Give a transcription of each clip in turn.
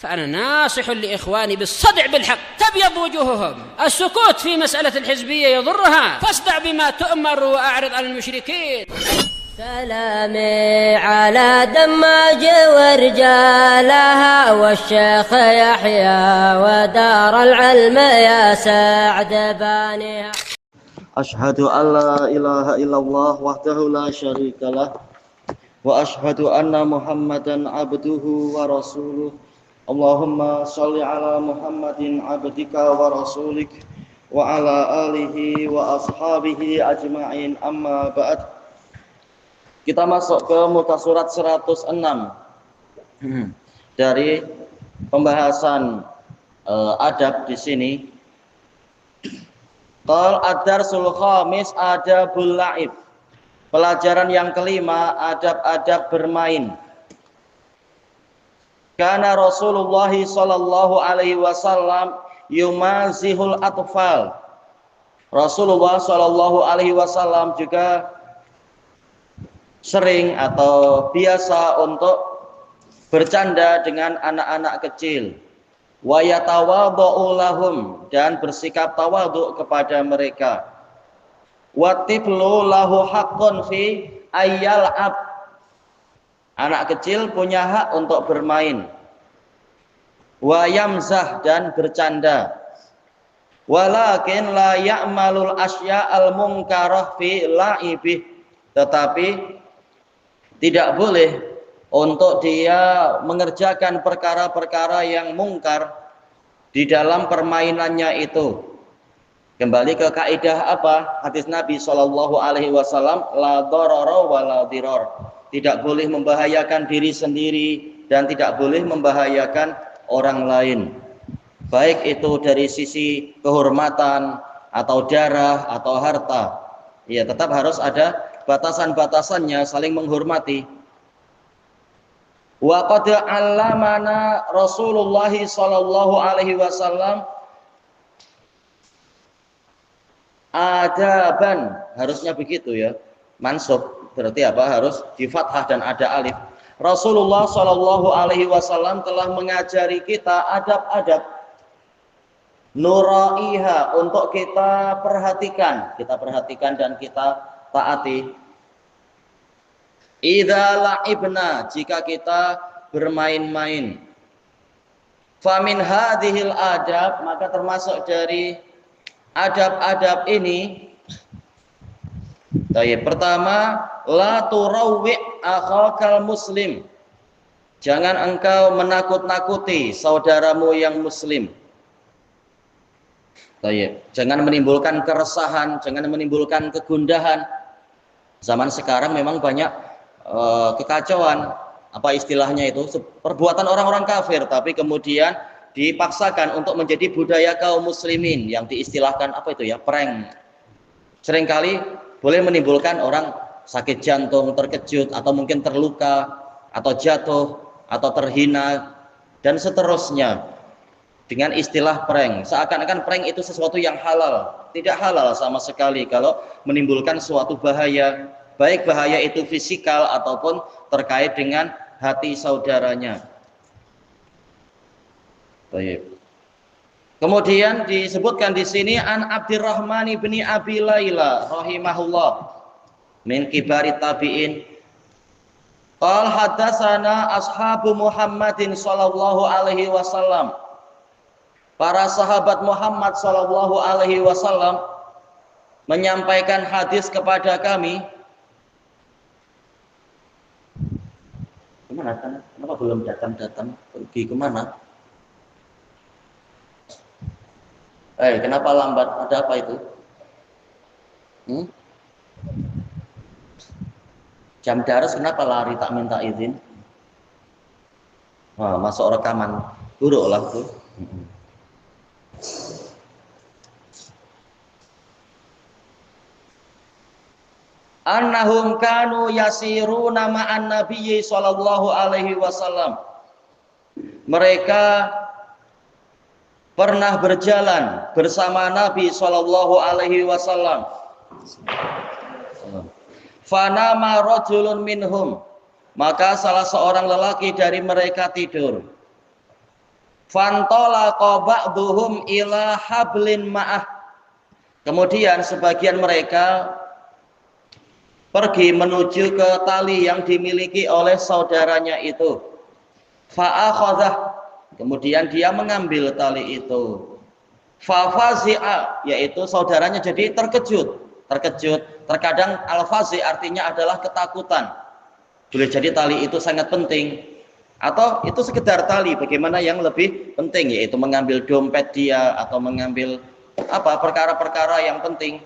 فأنا ناصح لإخواني بالصدع بالحق تبيض وجوههم. السكوت في مسألة الحزبية يضرها، فاصدع بما تؤمر وأعرض عن المشركين. سلامي على دماج ورجالها والشيخ يحيى ودار العلم يا سعد بانيها. أشهد أن لا إله إلا الله وحده لا شريك له وأشهد أن محمدا عبده ورسوله. اللهم صل على محمد عبدك ورسولك وعلى آله وأصحابه أجمعين. Amma ba'd. Kita masuk ke muka surat 106 dari pembahasan adab di sini. Qal ad-darsul khamis adabul la'ib. Pelajaran yang kelima, adab-adab bermain. Karena Rasulullah sallallahu alaihi wasallam yumazihul atfal. Rasulullah sallallahu alaihi wasallam juga sering atau biasa untuk bercanda dengan anak-anak kecil. Wa yatawadhu lahum, dan bersikap tawadhu kepada mereka. Wa tiflu lahu haqqun fi ayyal'ab. Anak kecil punya hak untuk bermain. Wa yamzah, dan bercanda. Walakin la ya'malul asya'al munkarah fi la'ibih. Tetapi tidak boleh untuk dia mengerjakan perkara-perkara yang mungkar di dalam permainannya itu. Kembali ke kaidah apa? Hadis Nabi sallallahu alaihi wasallam, la darara wa la dirar. Tidak boleh membahayakan diri sendiri dan tidak boleh membahayakan orang lain. Baik itu dari sisi kehormatan atau darah atau harta. Ya, tetap harus ada batasan-batasannya, saling menghormati. Wa qad 'allamana Rasulullah sallallahu alaihi wasallam adaban, harusnya begitu ya. Mansub berarti apa? Harus di fathah dan ada alif. Rasulullah sallallahu alaihi wasallam telah mengajari kita adab-adab nuraiha, untuk kita perhatikan dan kita taati. Idza la'ibna, jika kita bermain-main. Famin hadhil adab, maka termasuk dari adab-adab ini. Pertama, la turawwi' akhakal muslim. Jangan engkau menakut-nakuti saudaramu yang muslim. Jangan menimbulkan keresahan, jangan menimbulkan kegundahan. Zaman sekarang memang banyak kekacauan, apa istilahnya itu, perbuatan orang-orang kafir, tapi kemudian dipaksakan untuk menjadi budaya kaum muslimin yang diistilahkan apa itu ya, prank. Seringkali boleh menimbulkan orang sakit jantung, terkejut, atau mungkin terluka, atau jatuh, atau terhina, dan seterusnya. Dengan istilah prank, seakan-akan prank itu sesuatu yang halal. Tidak halal sama sekali kalau menimbulkan suatu bahaya, baik bahaya itu fisikal ataupun terkait dengan hati saudaranya. Baik. Kemudian disebutkan di sini an Abdurrahman bin Abi Laila rahimahullah min kibari tabi'in. Qal hadatsana ashabu Muhammadin sallallahu alaihi wasallam. Para sahabat Muhammad sallallahu alaihi wasallam menyampaikan hadis kepada kami. Kemana kan? Kenapa belum datang? Pergi kemana? Kenapa lambat? Ada apa itu? Jam daras kenapa lari tak minta izin? Wah, masuk rekaman. Buruk lah tuh. Annahum kanu yasiruna ma'an nabiyyi sallallahu alaihi wasallam. Mereka pernah berjalan bersama Nabi sallallahu alaihi wasallam. Fanama rajulun minhum, maka salah seorang lelaki dari mereka tidur. Fantalaqa ba'duhum ila hablin ma'ah. Kemudian sebagian mereka pergi menuju ke tali yang dimiliki oleh saudaranya itu. Fa'akhadhah, kemudian dia mengambil tali itu. Fafazi'a, yaitu saudaranya jadi terkejut. Terkadang al-fazi artinya adalah ketakutan. Boleh jadi tali itu sangat penting, atau itu sekedar tali, bagaimana yang lebih penting, yaitu mengambil dompet dia atau mengambil perkara-perkara yang penting.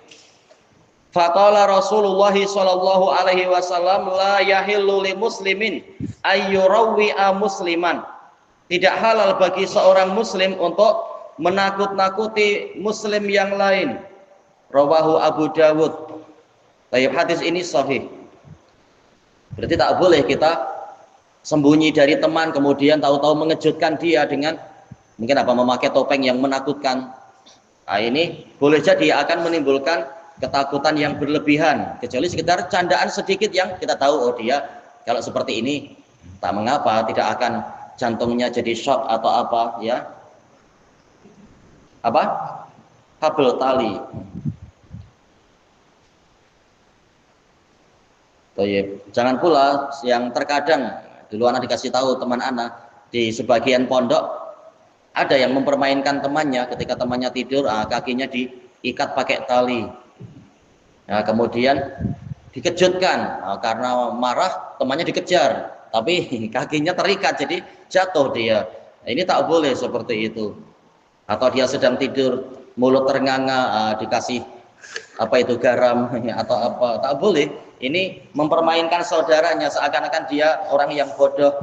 Faqala Rasulullah sallallahu alaihi wasallam, la yahillu li muslimin ayyurawwi'a musliman. Tidak halal bagi seorang muslim untuk menakut-nakuti muslim yang lain. Rawahu Abu Dawud. Baik, hadis ini sahih. Berarti tak boleh kita sembunyi dari teman kemudian tahu-tahu mengejutkan dia dengan mungkin memakai topeng yang menakutkan. Nah, ini boleh jadi akan menimbulkan ketakutan yang berlebihan, kecuali sekedar candaan sedikit yang kita tahu, oh dia kalau seperti ini tak mengapa, tidak akan jantungnya jadi shock atau apa ya. Habel tali. Jangan pula yang terkadang dulu anak dikasih tahu teman anak di sebagian pondok ada yang mempermainkan temannya ketika temannya tidur, kakinya diikat pakai tali. Nah, kemudian dikejutkan karena marah temannya dikejar, tapi kakinya terikat jadi jatuh dia. Ini tak boleh seperti itu. Atau dia sedang tidur mulut ternganga dikasih garam atau apa, tak boleh. Ini mempermainkan saudaranya seakan-akan dia orang yang bodoh.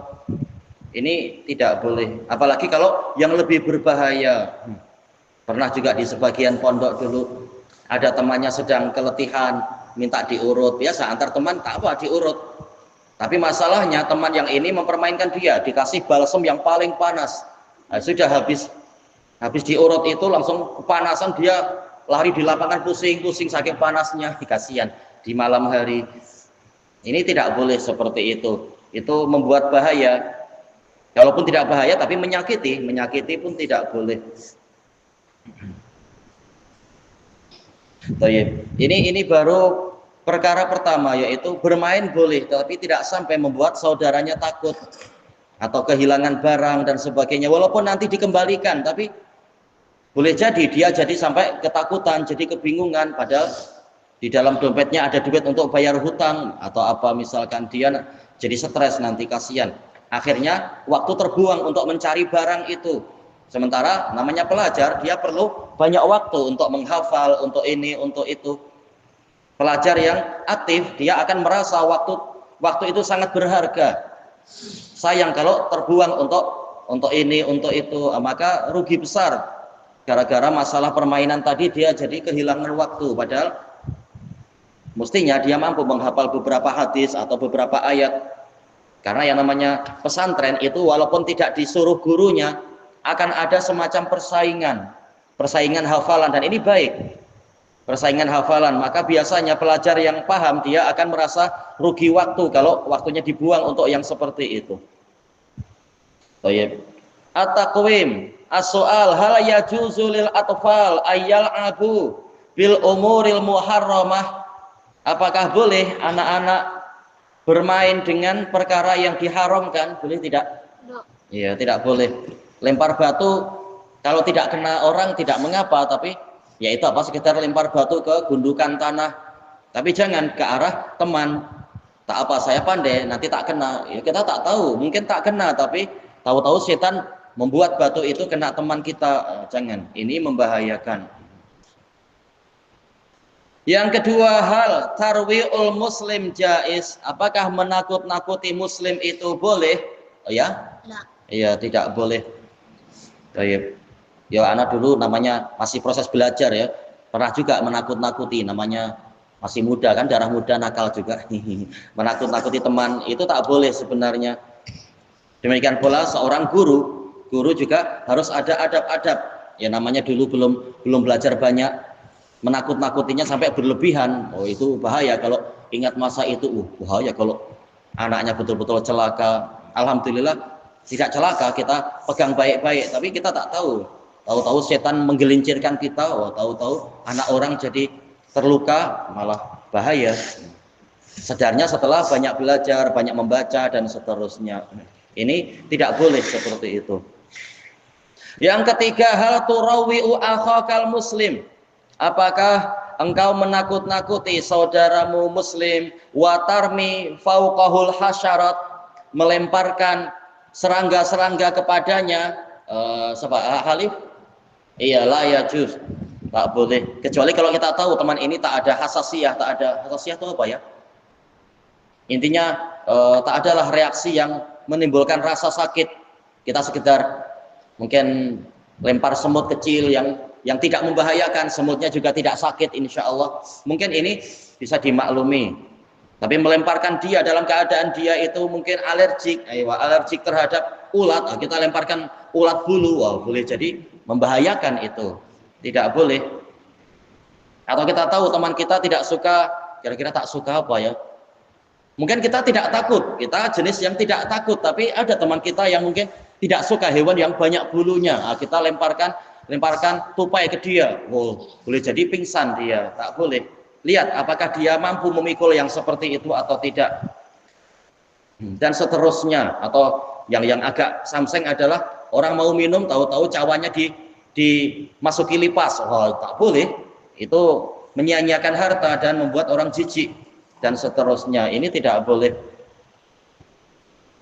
Ini tidak boleh, apalagi kalau yang lebih berbahaya. Pernah juga di sebagian pondok dulu ada temannya sedang keletihan, minta diurut. Biasa antar teman tak apa diurut, tapi masalahnya teman yang ini mempermainkan dia, dikasih balsem yang paling panas. Nah, sudah habis diurut itu langsung kepanasan, dia lari di lapangan pusing-pusing saking panasnya. Kasihan di malam hari. Ini tidak boleh seperti itu. Itu membuat bahaya. Walaupun tidak bahaya tapi menyakiti pun tidak boleh. Ini baru perkara pertama, yaitu bermain boleh tapi tidak sampai membuat saudaranya takut atau kehilangan barang dan sebagainya. Walaupun nanti dikembalikan, tapi boleh jadi dia jadi sampai ketakutan, jadi kebingungan, padahal di dalam dompetnya ada duit untuk bayar hutang atau apa, misalkan dia jadi stres nanti, kasihan. Akhirnya waktu terbuang untuk mencari barang itu. Sementara namanya pelajar, dia perlu banyak waktu untuk menghafal, untuk ini, untuk itu. Pelajar yang aktif, dia akan merasa waktu itu sangat berharga. Sayang kalau terbuang untuk ini, untuk itu, maka rugi besar. Gara-gara masalah permainan tadi dia jadi kehilangan waktu, padahal mestinya dia mampu menghafal beberapa hadis atau beberapa ayat. Karena yang namanya pesantren itu walaupun tidak disuruh gurunya, akan ada semacam persaingan hafalan, dan ini baik. Persaingan hafalan, maka biasanya pelajar yang paham dia akan merasa rugi waktu kalau waktunya dibuang untuk yang seperti itu. At-taqwim as-soal hal yajuzu lil atfal ayyal abu bil umuril muharramah. Apakah boleh anak-anak bermain dengan perkara yang diharamkan? Boleh tidak? Iya, tidak boleh. Lempar batu kalau tidak kena orang tidak mengapa, tapi ya itu sekedar lempar batu ke gundukan tanah. Tapi jangan ke arah teman. Tak apa, saya pandai, nanti tak kena. Ya kita tak tahu, mungkin tak kena, tapi tahu-tahu setan membuat batu itu kena teman kita. Jangan, ini membahayakan. Yang kedua hal, tarwi'ul muslim jaiz. Apakah menakut-nakuti muslim itu boleh? Oh ya? Iya, tidak boleh. Baik. Ya, anak dulu namanya masih proses belajar ya. Pernah juga menakut-nakuti, namanya masih muda kan, darah muda, nakal juga. Menakut-nakuti teman itu tak boleh sebenarnya. Demikian pula seorang guru juga harus ada adab-adab. Ya namanya dulu belum belajar banyak. Menakut-nakutinya sampai berlebihan, oh itu bahaya. Kalau ingat masa itu, bahaya kalau anaknya betul-betul celaka. Alhamdulillah tidak celaka, kita pegang baik-baik, tapi kita tak tahu. Tahu-tahu setan menggelincirkan kita, tahu-tahu anak orang jadi terluka, malah bahaya. Sedarnya setelah banyak belajar, banyak membaca dan seterusnya. Ini tidak boleh seperti itu. Yang ketiga, hal turawi'u akhakal muslim. Apakah engkau menakut-nakuti saudaramu muslim, wa tarmi fauqahul hasyarat, melemparkan serangga-serangga kepadanya? Halif? Iya, la yajuz, tak boleh. Kecuali kalau kita tahu teman ini tak ada hasasiyah, hasasiyah itu apa ya? Intinya tak adalah reaksi yang menimbulkan rasa sakit. Kita sekedar mungkin lempar semut kecil yang tidak membahayakan, semutnya juga tidak sakit insya Allah. Mungkin ini bisa dimaklumi. Tapi melemparkan dia dalam keadaan dia itu mungkin alergik terhadap ulat, kita lemparkan ulat bulu, boleh jadi membahayakan itu, tidak boleh. Atau kita tahu teman kita tidak suka, kira-kira tak suka apa ya? Mungkin kita tidak takut, kita jenis yang tidak takut, tapi ada teman kita yang mungkin tidak suka hewan yang banyak bulunya. Kita lemparkan tupai ke dia, boleh jadi pingsan dia, tak boleh. Lihat apakah dia mampu memikul yang seperti itu atau tidak. Dan seterusnya. Atau yang agak samseng adalah orang mau minum tahu-tahu cawannya dimasuki lipas, tak boleh. Itu menyia-nyiakan harta dan membuat orang jijik dan seterusnya. Ini tidak boleh.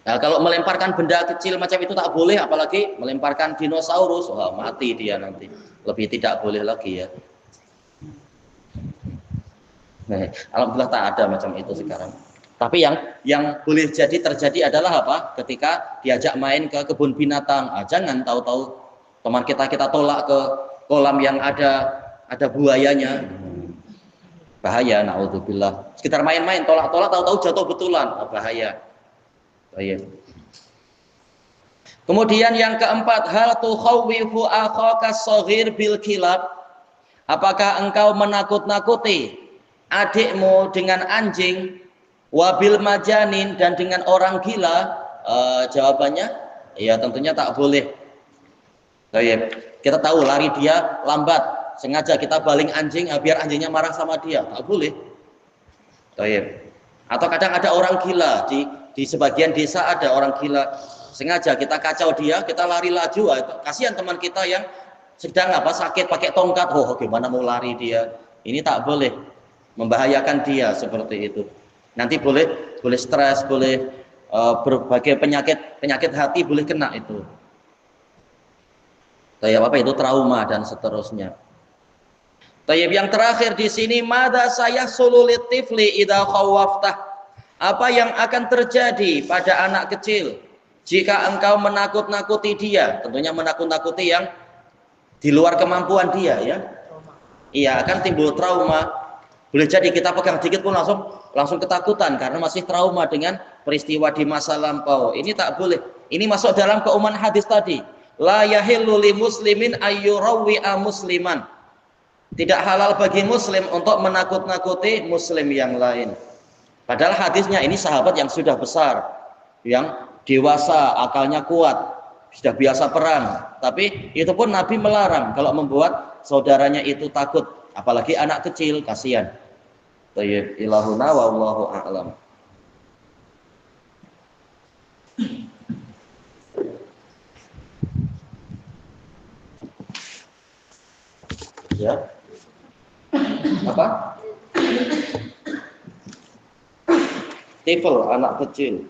Nah, kalau melemparkan benda kecil macam itu tak boleh, apalagi melemparkan dinosaurus, mati dia nanti. Lebih tidak boleh lagi ya. Nah, alhamdulillah tak ada macam itu sekarang. Tapi yang boleh terjadi adalah apa? Ketika diajak main ke kebun binatang, jangan tahu-tahu teman kita tolak ke kolam yang ada buayanya. Bahaya, naudzubillah. Sekitar main-main, tolak-tolak, tahu-tahu jatuh betulan, bahaya. Baik. Kemudian yang keempat, hal tukhawwifu akhaka shaghir bil kilab. Apakah engkau menakut-nakuti adikmu dengan anjing, wabil majanin, dan dengan orang gila? Jawabannya ya tentunya tak boleh. Baik. Kita tahu lari dia lambat, sengaja kita baling anjing biar anjingnya marah sama dia, tak boleh. Baik. Atau kadang ada orang gila di sebagian desa, ada orang gila, sengaja kita kacau dia, kita lari laju, kasihan teman kita yang sedang sakit pakai tongkat, gimana mau lari dia. Ini tak boleh, membahayakan dia seperti itu. Nanti boleh stres, boleh berbagai penyakit hati boleh kena itu. Kayak itu trauma dan seterusnya. Yang terakhir di sini, madza sayahsulu litifli idza khawaftah. Apa yang akan terjadi pada anak kecil jika engkau menakut-nakuti dia? Tentunya menakut-nakuti yang di luar kemampuan dia ya. Iya, akan timbul trauma. Boleh jadi kita pegang dikit pun langsung ketakutan karena masih trauma dengan peristiwa di masa lampau. Ini tak boleh. Ini masuk dalam keumuman hadis tadi. La yahillu li muslimin ayyurawwi'a musliman. Tidak halal bagi muslim untuk menakut-nakuti muslim yang lain. Padahal hadisnya ini sahabat yang sudah besar, yang dewasa, akalnya kuat, sudah biasa perang. Tapi itu pun Nabi melarang kalau membuat saudaranya itu takut, apalagi anak kecil, kasihan. Tayyib ilahuna wallahu a'lam. Ya. Apa? Tifl, anak kecil.